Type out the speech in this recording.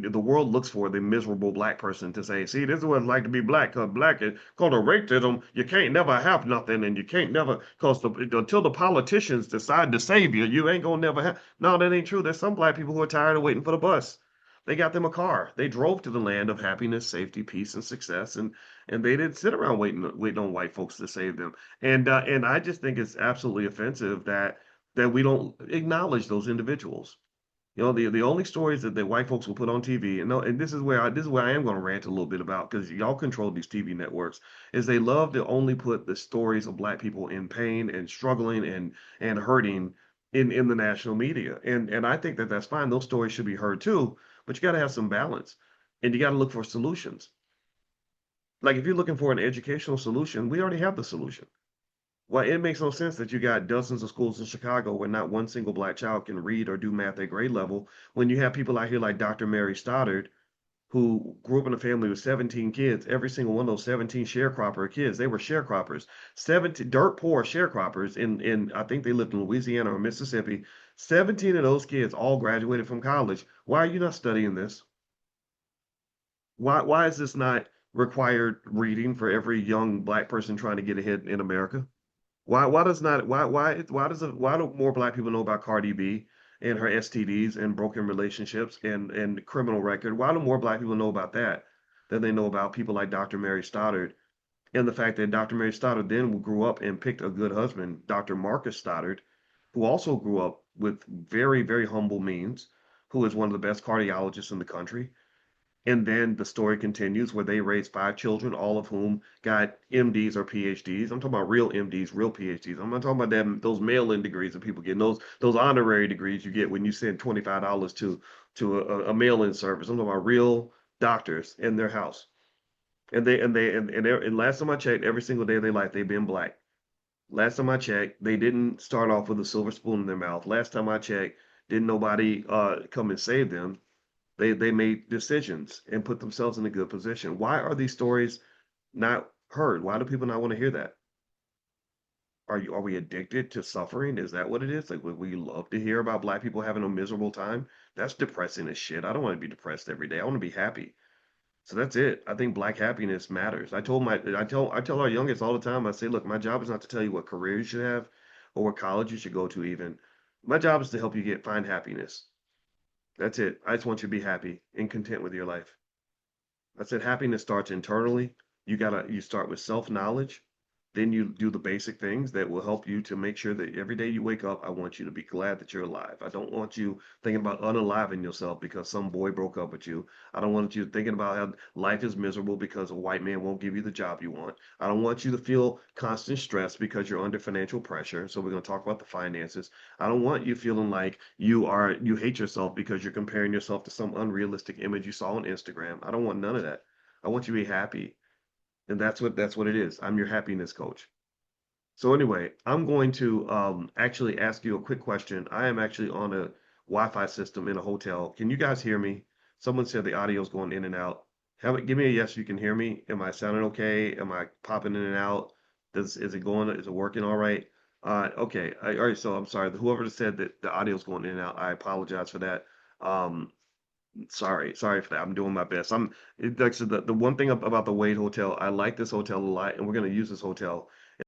the world looks for the miserable black person to say, see, this is what it's like to be black, because black is called a racism. You can't never have nothing, and you can't never, because until the politicians decide to save you, you ain't gonna never have. No, that ain't true. There's some black people who are tired of waiting for the bus. They got them a car. They drove to the land of happiness, safety, peace, and success, and they didn't sit around waiting on white folks to save them. And I just think it's absolutely offensive that we don't acknowledge those individuals. You know, the only stories that the white folks will put on TV, and no, and this is where I am going to rant a little bit about, because y'all control these TV networks, is they love to only put the stories of black people in pain and struggling and hurting in the national media. And I think that that's fine. Those stories should be heard too, but you got to have some balance, and you got to look for solutions. Like if you're looking for an educational solution, we already have the solution. Well, it makes no sense that you got dozens of schools in Chicago where not one single black child can read or do math at grade level, when you have people out here like Dr. Mary Stoddard, who grew up in a family with 17 kids. Every single one of those 17 sharecropper kids, they were sharecroppers. 17 dirt poor sharecroppers in I think they lived in Louisiana or Mississippi. 17 of those kids all graduated from college. Why are you not studying this? Why is this not required reading for every young black person trying to get ahead in America? Why does not why does it, why do more black people know about Cardi B and her STDs and broken relationships and criminal record? Why do more black people know about that than they know about people like Dr. Mary Stoddard, and the fact that Dr. Mary Stoddard then grew up and picked a good husband, Dr. Marcus Stoddard, who also grew up with very, very humble means, who is one of the best cardiologists in the country. And then the story continues where they raised five children, all of whom got MDs or PhDs. I'm talking about real MDs, real PhDs. I'm not talking about them, those mail-in degrees that people get, those honorary degrees you get when you send $25 to a mail-in service. I'm talking about real doctors in their house. And last time I checked, every single day of their life they've been black. Last time I checked, they didn't start off with a silver spoon in their mouth. Last time I checked, didn't nobody come and save them. They made decisions and put themselves in a good position. Why are these stories not heard? Why do people not want to hear that? Are we addicted to suffering? Is that what it is? Like, would we love to hear about black people having a miserable time? That's depressing as shit. I don't want to be depressed every day. I want to be happy. So that's it. I think black happiness matters. I tell our youngest all the time. I say, look, my job is not to tell you what career you should have or what college you should go to even. My job is to help you find happiness. That's it. I just want you to be happy and content with your life. I said happiness starts internally. You start with self-knowledge, then you do the basic things that will help you to make sure that every day you wake up, I want you to be glad that you're alive. I don't want you thinking about unaliving yourself because some boy broke up with you. I don't want you thinking about how life is miserable because a white man won't give you the job you want. I don't want you to feel constant stress because you're under financial pressure. So we're going to talk about the finances. I don't want you feeling like you hate yourself because you're comparing yourself to some unrealistic image you saw on Instagram. I don't want none of that. I want you to be happy. And that's what it is. I'm your happiness coach. So anyway, I'm going to actually ask you a quick question. I am actually on a Wi-Fi system in a hotel. Can you guys hear me? Someone said the audio is going in and out. Give me a yes, you can hear me. Am I sounding okay? Am I popping in and out? Is it going? Is it working all right? Okay. All right. So I'm sorry. Whoever said that the audio is going in and out, I apologize for that. Um, sorry for that. I'm doing my best. Like I said, the one thing about the Wade Hotel, I like this hotel a lot, and we're going to use this hotel.